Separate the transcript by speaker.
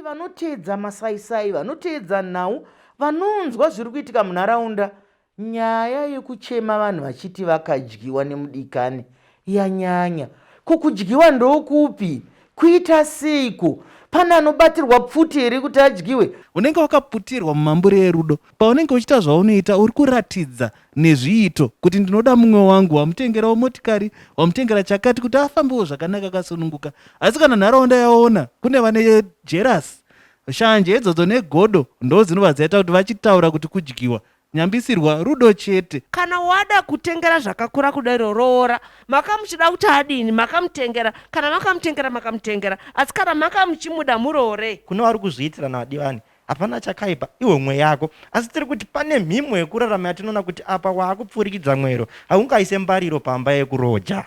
Speaker 1: Vanotedza masaisai, vanotedza nhau, vanonzwa zviri kuitika munharaunda. Nyaya yekuchema vanhu vachiti vakadyiwa nemudikani yanyanya. Kukudyiwa ndokupi? Kuita seiko? Pane anobatirwa pfuti here kuti adyiwe?
Speaker 2: Unenge wakaputirwa mumambure erudo. Paunenge uchiita zvaunoita uri kuratidza nezviito kuti ndinoda mumwe wangu, wamutengerawo motikari, wamutengera chakati kuti afambewo zvakanaka akasununguka. Asi kana nharaunda yaona kune vane jerasi, shanje idzodzo negodo ndo dzinobva dzaita kuti vachitaura kuti kudyiwa. Nyambisirwa rudo chete.
Speaker 3: Kana wada kutengera zvakakura kudaro roora, makamuchida kuti adini, makamutengera, kana makamutengera, asi kana makamuchimuda murore.
Speaker 4: Kuna vari kuzviitira navadivani, hapana chakaipa, iwe mwe yako. Asi tiri kuti pane mhimwe yekurarama yatinoona kuti apa waakupfurikidza mwero, haungaise mbariro pamba yekuroja.